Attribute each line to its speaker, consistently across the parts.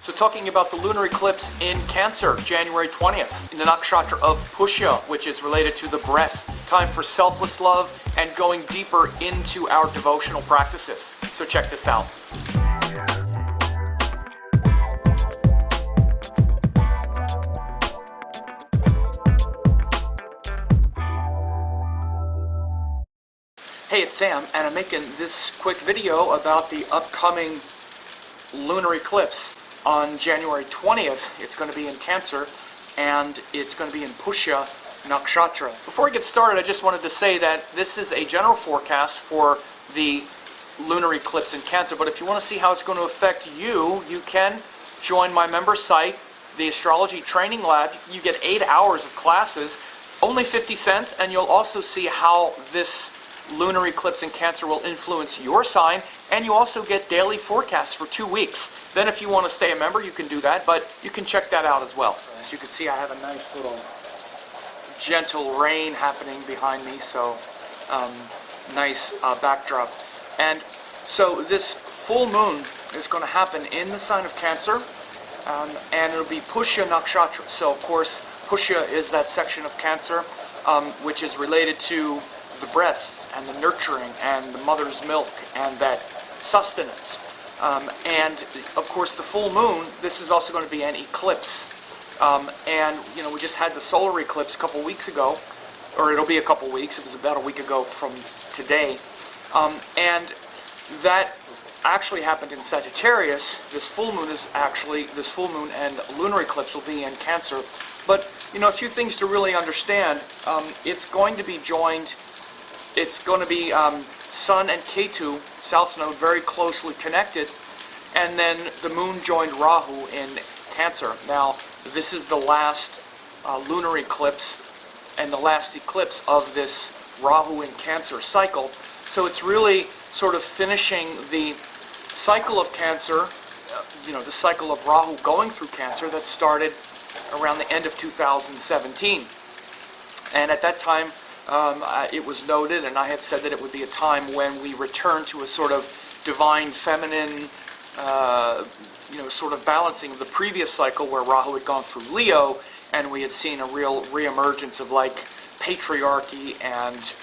Speaker 1: So talking about the lunar eclipse in Cancer, January 20th, in the nakshatra of Pushya, which is related to the breasts. Time for selfless love and going deeper into our devotional practices. So check this out. Hey, it's Sam, and I'm making this quick video about the upcoming lunar eclipse on January 20th. It's going to be in Cancer, and it's going to be in Pushya Nakshatra. Before I get started, I just wanted to say that this is a general forecast for the lunar eclipse in Cancer, but if you want to see how it's going to affect you, you can join my member site, the Astrology Training Lab. You get 8 hours of classes, only 50 cents, and you'll also see how this lunar eclipse in Cancer will influence your sign, and you also get daily forecasts for 2 weeks. Then if you want to stay a member, you can do that, but you can check that out as well. As you can see, I have a nice little gentle rain happening behind me, so nice backdrop. And so this full moon is going to happen in the sign of Cancer, and it'll be Pushya Nakshatra. So of course, Pushya is that section of Cancer which is related to the breasts and the nurturing and the mother's milk and that sustenance. And of course the full moon, this is also going to be an eclipse. And you know, we just had the solar eclipse a couple weeks ago, or it'll be a couple weeks. It was about a week ago from today. And that actually happened in Sagittarius. This full moon and lunar eclipse will be in Cancer. But you know, a few things to really understand. It's going to be joined. It's going to be Sun and Ketu, South Node, very closely connected, and then the Moon joined Rahu in Cancer. Now, this is the last lunar eclipse and the last eclipse of this Rahu in Cancer cycle. So it's really sort of finishing the cycle of Cancer, the cycle of Rahu going through Cancer that started around the end of 2017. And at that time, it was noted, and I had said that it would be a time when we return to a sort of divine feminine, sort of balancing of the previous cycle where Rahu had gone through Leo, and we had seen a real reemergence of like patriarchy and,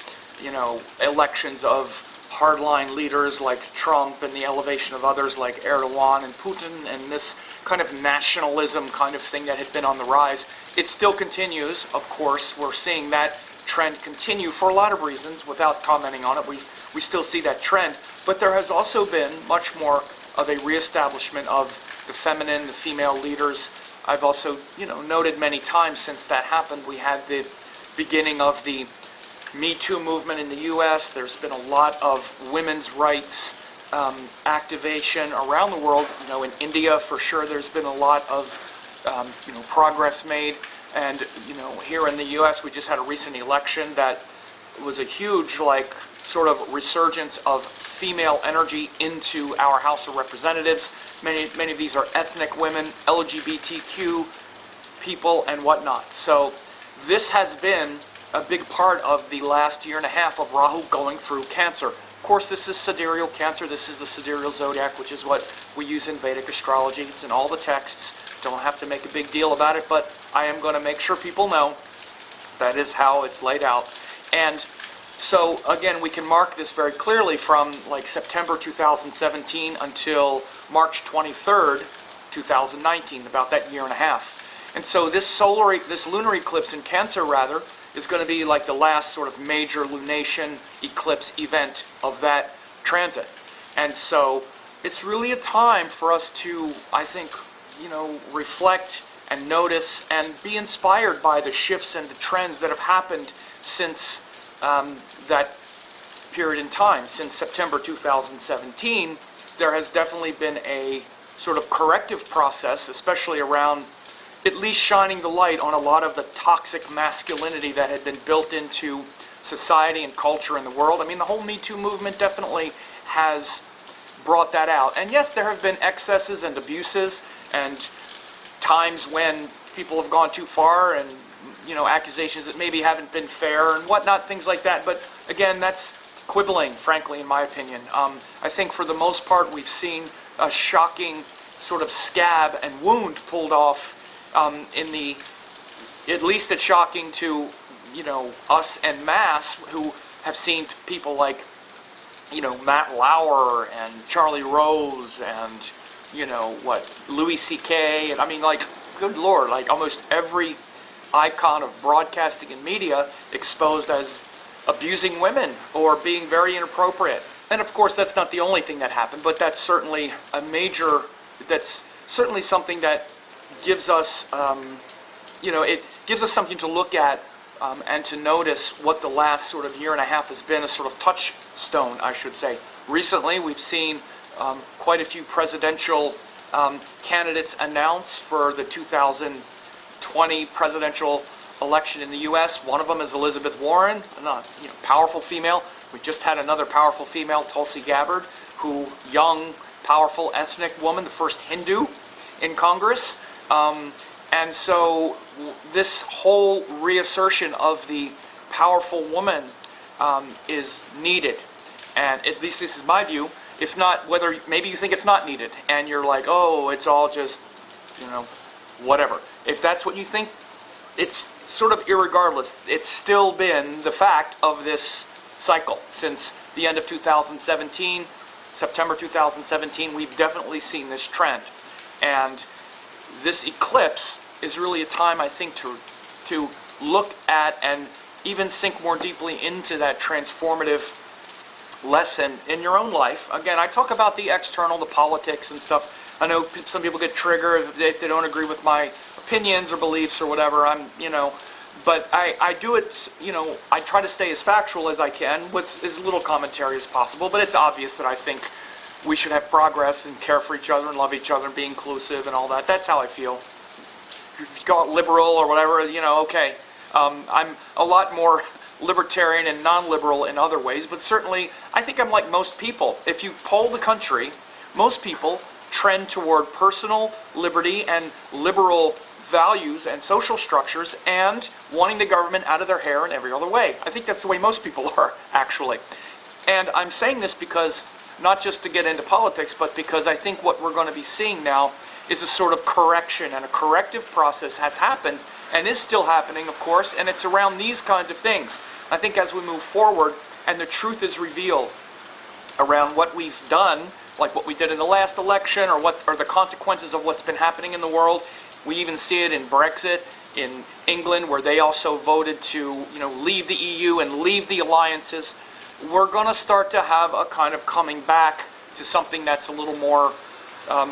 Speaker 1: elections of hardline leaders like Trump and the elevation of others like Erdogan and Putin, and this kind of nationalism kind of thing that had been on the rise. It still continues, of course. We're seeing that trend continue for a lot of reasons. Without commenting on it, we still see that trend. But there has also been much more of a reestablishment of the feminine, the female leaders. I've also, noted many times since that happened, we had the beginning of the Me Too movement in the U.S. There's been a lot of women's rights activation around the world. In India, for sure, there's been a lot of, progress made. And, here in the U.S., we just had a recent election that was a huge, sort of resurgence of female energy into our House of Representatives. Many of these are ethnic women, LGBTQ people, and whatnot. So this has been a big part of the last year and a half of Rahu going through Cancer. Of course, this is sidereal Cancer. This is the sidereal zodiac, which is what we use in Vedic astrology. It's in all the texts. Don't have to make a big deal about it, but I am going to make sure people know that is how it's laid out. And so, again, we can mark this very clearly from September 2017 until March 23rd, 2019, about that year and a half. And so this lunar eclipse in Cancer, is going to be like the last sort of major lunation eclipse event of that transit. And so it's really a time for us to, I think, reflect and notice and be inspired by the shifts and the trends that have happened since that period in time. Since September 2017, there has definitely been a sort of corrective process, especially around at least shining the light on a lot of the toxic masculinity that had been built into society and culture in the world. I mean, the whole Me Too movement definitely has brought that out. And yes, there have been excesses and abuses and times when people have gone too far and, accusations that maybe haven't been fair and whatnot, things like that. But again, that's quibbling, frankly, in my opinion. I think for the most part, we've seen a shocking sort of scab and wound pulled off in the, at least it's shocking to, us en masse who have seen people like, Matt Lauer and Charlie Rose and, Louis C.K. And I mean, like, good Lord, like almost every icon of broadcasting and media exposed as abusing women or being very inappropriate. And of course, that's not the only thing that happened, but that's certainly that's certainly something that gives us, it gives us something to look at and to notice what the last sort of year and a half has been, a sort of touchstone, I should say. Recently, we've seen quite a few presidential candidates announce for the 2020 presidential election in the U.S. One of them is Elizabeth Warren, a powerful female. We just had another powerful female, Tulsi Gabbard, young, powerful ethnic woman, the first Hindu in Congress. And so this whole reassertion of the powerful woman is needed. And at least this is my view. If not, maybe you think it's not needed, and you're like, oh, it's all just, whatever. If that's what you think, it's sort of irregardless. It's still been the fact of this cycle since the end of 2017, September 2017. We've definitely seen this trend, and this eclipse is really a time, I think, to look at and even sink more deeply into that transformative lesson in your own life. Again, I talk about the external, the politics and stuff. I know some people get triggered if they don't agree with my opinions or beliefs or whatever. But I do it, I try to stay as factual as I can with as little commentary as possible, but it's obvious that I think we should have progress and care for each other and love each other and be inclusive and all that. That's how I feel. If you call it liberal or whatever, okay. I'm a lot more libertarian and non-liberal in other ways, but certainly I think I'm like most people. If you poll the country, most people trend toward personal liberty and liberal values and social structures and wanting the government out of their hair in every other way. I think that's the way most people are, actually. And I'm saying this because, not just to get into politics, but because I think what we're going to be seeing now is a sort of correction, and a corrective process has happened and is still happening, of course, and it's around these kinds of things. I think as we move forward and the truth is revealed around what we've done, like what we did in the last election, or what are the consequences of what's been happening in the world. We even see it in Brexit in England, where they also voted to, leave the EU and leave the alliances. We're going to start to have a kind of coming back to something that's a little more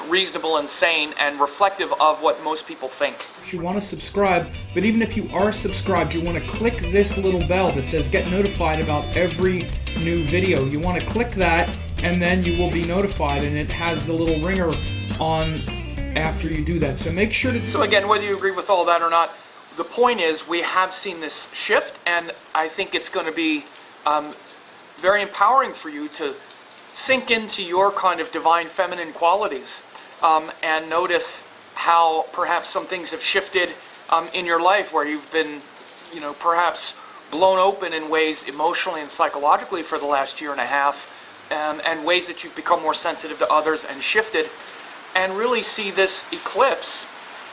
Speaker 1: reasonable and sane and reflective of what most people think.
Speaker 2: You want to subscribe, but even if you are subscribed, you want to click this little bell that says get notified about every new video. You want to click that, and then you will be notified, and it has the little ringer on after you do that. So make sure to...
Speaker 1: So again, whether you agree with all that or not, the point is we have seen this shift, and I think it's going to be very empowering for you to sink into your kind of divine feminine qualities and notice how perhaps some things have shifted in your life, where you've been, perhaps blown open in ways emotionally and psychologically for the last year and a half, and ways that you've become more sensitive to others and shifted, and really see this eclipse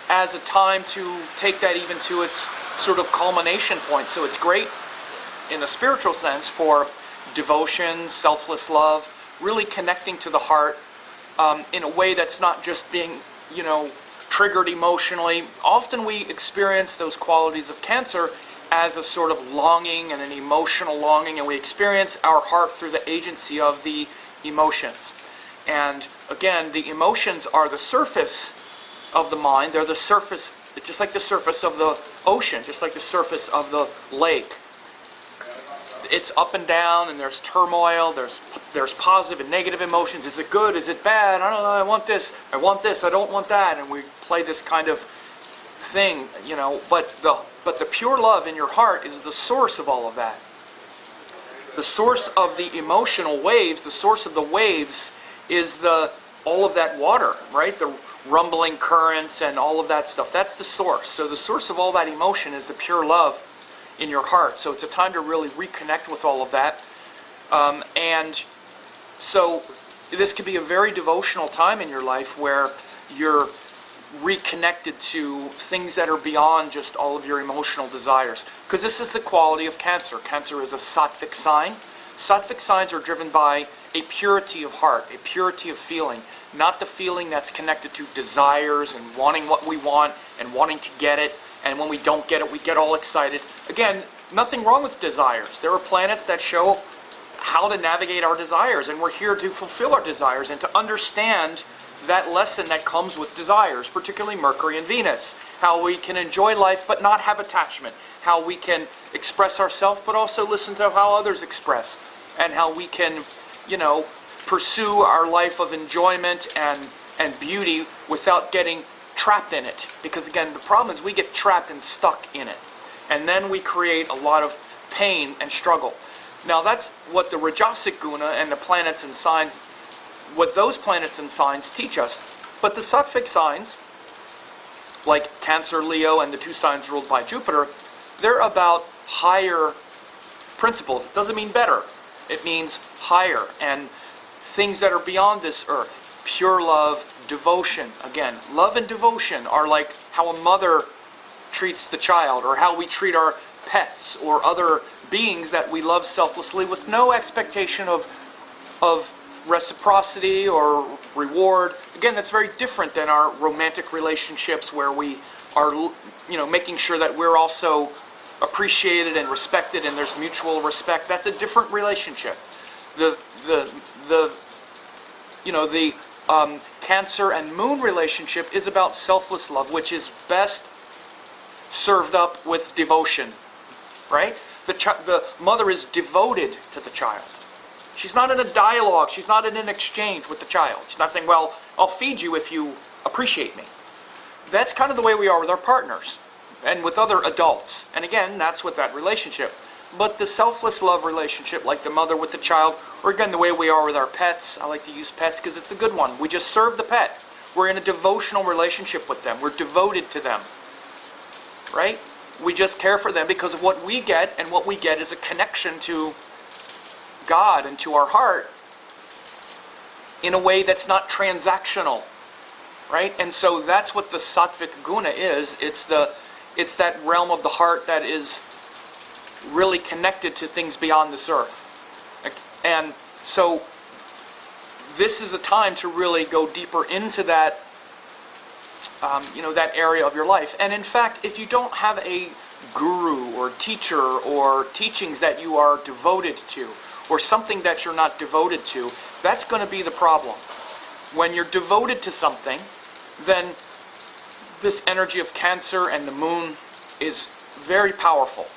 Speaker 1: as a time to take that even to its sort of culmination point. So it's great in the spiritual sense for devotion, selfless love, really connecting to the heart in a way that's not just being, triggered emotionally. Often we experience those qualities of Cancer as a sort of longing and an emotional longing, and we experience our heart through the agency of the emotions. And again, the emotions are the surface of the mind. They're the surface, just like the surface of the ocean, just like the surface of the lake. It's up and down, and there's turmoil, there's positive and negative emotions. Is it good? Is it bad? I don't know, I want this, I don't want that. And we play this kind of thing, but the pure love in your heart is the source of all of that. The source of the emotional waves, the source of the waves is all of that water, right? The rumbling currents and all of that stuff. That's the source. So the source of all that emotion is the pure love in your heart. So it's a time to really reconnect with all of that. And so this could be a very devotional time in your life where you're reconnected to things that are beyond just all of your emotional desires. Because this is the quality of Cancer. Cancer is a sattvic sign. Sattvic signs are driven by a purity of heart, a purity of feeling, not the feeling that's connected to desires and wanting what we want and wanting to get it, and when we don't get it, we get all excited. Again, nothing wrong with desires. There are planets that show how to navigate our desires, and we're here to fulfill our desires and to understand that lesson that comes with desires, particularly Mercury and Venus. How we can enjoy life but not have attachment. How we can express ourselves but also listen to how others express. And how we can, pursue our life of enjoyment and beauty without getting trapped in it. Because again, the problem is we get trapped and stuck in it. And then we create a lot of pain and struggle. Now that's what the Rajasic Guna and the planets and signs, what those planets and signs teach us. But the Sattvic signs, like Cancer, Leo, and the two signs ruled by Jupiter, they're about higher principles. It doesn't mean better. It means higher and things that are beyond this earth. Pure love, devotion. Again, love and devotion are like how a mother treats the child, or how we treat our pets or other beings that we love selflessly with no expectation of reciprocity or reward. Again, that's very different than our romantic relationships where we are, making sure that we're also appreciated and respected and there's mutual respect. That's a different relationship. The Cancer and Moon relationship is about selfless love, which is best served up with devotion, right? The mother is devoted to the child. She's not in a dialogue. She's not in an exchange with the child. She's not saying, well, I'll feed you if you appreciate me. That's kind of the way we are with our partners and with other adults. And again, that's with that relationship. But the selfless love relationship, like the mother with the child, or again, the way we are with our pets. I like to use pets because it's a good one. We just serve the pet. We're in a devotional relationship with them. We're devoted to them, right? We just care for them because of what we get, and what we get is a connection to God and to our heart in a way that's not transactional, right? And so that's what the Sattvic Guna is. It's that realm of the heart that is really connected to things beyond this earth. And so this is a time to really go deeper into that, that area of your life. And in fact, if you don't have a guru or teacher or teachings that you are devoted to, or something that you're not devoted to, that's going to be the problem. When you're devoted to something, then this energy of Cancer and the Moon is very powerful.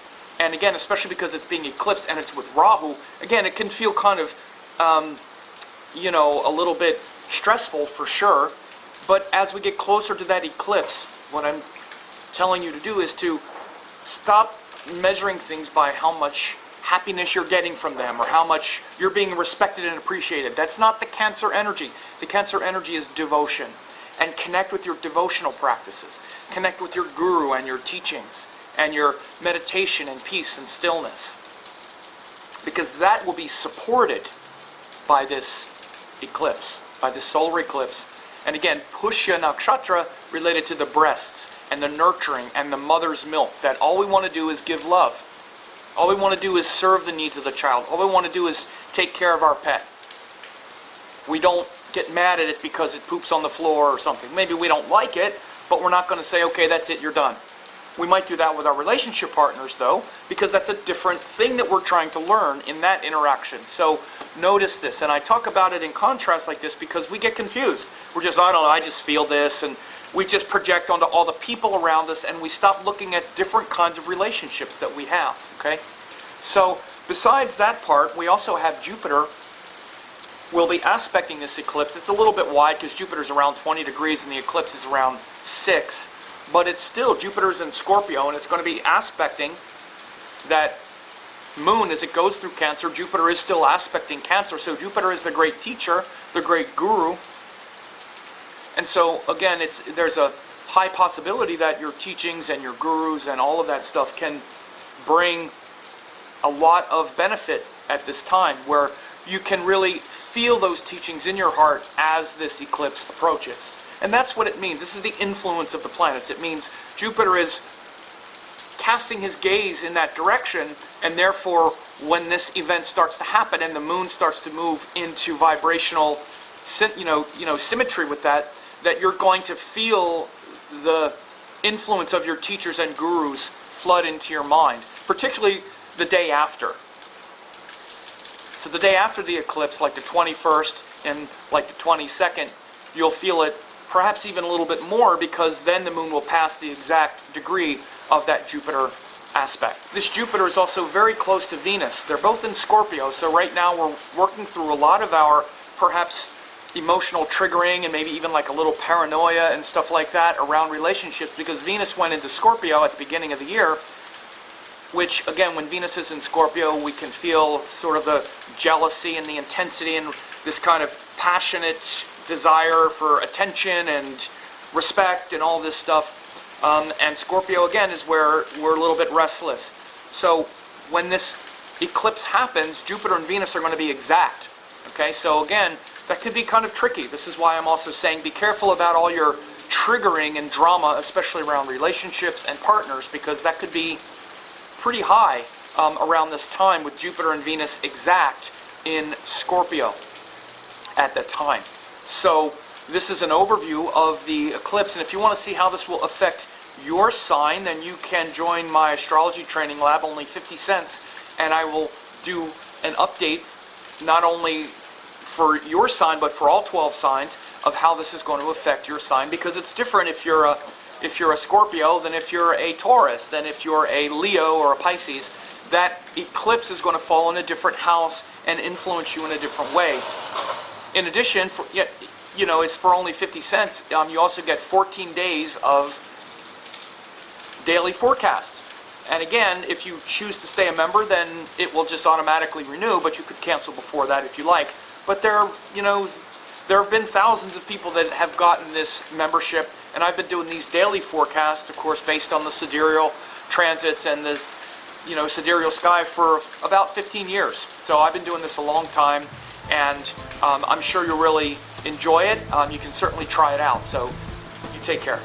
Speaker 1: And again, especially because it's being eclipsed and it's with Rahu, again, it can feel kind of, a little bit stressful for sure. But as we get closer to that eclipse, what I'm telling you to do is to stop measuring things by how much happiness you're getting from them or how much you're being respected and appreciated. That's not the Cancer energy. The Cancer energy is devotion. And connect with your devotional practices. Connect with your guru and your teachings and your meditation and peace and stillness. Because that will be supported by this eclipse, by this solar eclipse. And again, Pushya Nakshatra related to the breasts and the nurturing and the mother's milk. That all we want to do is give love. All we want to do is serve the needs of the child. All we want to do is take care of our pet. We don't get mad at it because it poops on the floor or something. Maybe we don't like it, but we're not going to say, okay, that's it, you're done. We might do that with our relationship partners, though, because that's a different thing that we're trying to learn in that interaction. So notice this, and I talk about it in contrast like this because we get confused. We're just, I don't know, I just feel this, and we just project onto all the people around us, and we stop looking at different kinds of relationships that we have, okay? So besides that part, we also have Jupiter will be aspecting this eclipse. It's a little bit wide because Jupiter's around 20 degrees and the eclipse is around 6. But it's still, Jupiter's in Scorpio, and it's going to be aspecting that Moon as it goes through Cancer. Jupiter is still aspecting Cancer, so Jupiter is the great teacher, the great guru. And so, again, there's a high possibility that your teachings and your gurus and all of that stuff can bring a lot of benefit at this time, where you can really feel those teachings in your heart as this eclipse approaches. And that's what it means. This is the influence of the planets. It means Jupiter is casting his gaze in that direction, and therefore when this event starts to happen and the moon starts to move into vibrational symmetry with that you're going to feel the influence of your teachers and gurus flood into your mind, particularly the day after. So the day after the eclipse, like the 21st and like the 22nd, you'll feel it perhaps even a little bit more, because then the moon will pass the exact degree of that Jupiter aspect. This Jupiter is also very close to Venus. They're both in Scorpio, so right now we're working through a lot of our perhaps emotional triggering and maybe even like a little paranoia and stuff like that around relationships, because Venus went into Scorpio at the beginning of the year, which again, when Venus is in Scorpio, we can feel sort of the jealousy and the intensity and this kind of passionate desire for attention and respect and all this stuff. And Scorpio again is where we're a little bit restless. So when this eclipse happens, Jupiter and Venus are going to be exact. Okay, so again, that could be kind of tricky. This is why I'm also saying be careful about all your triggering and drama, especially around relationships and partners, because that could be pretty high around this time with Jupiter and Venus exact in Scorpio at that time. So this is an overview of the eclipse, and if you want to see how this will affect your sign, then you can join my astrology training lab, only 50 cents, and I will do an update not only for your sign but for all 12 signs of how this is going to affect your sign, because it's different if you're a Scorpio than if you're a Taurus, than if you're a Leo or a Pisces. That eclipse is going to fall in a different house and influence you in a different way. In addition, it's for only 50 cents. You also get 14 days of daily forecasts. And again, if you choose to stay a member, then it will just automatically renew, but you could cancel before that if you like. But there have been thousands of people that have gotten this membership, and I've been doing these daily forecasts, of course, based on the sidereal transits and the sidereal sky for about 15 years. So I've been doing this a long time, and I'm sure you'll really enjoy it. You can certainly try it out. So you take care.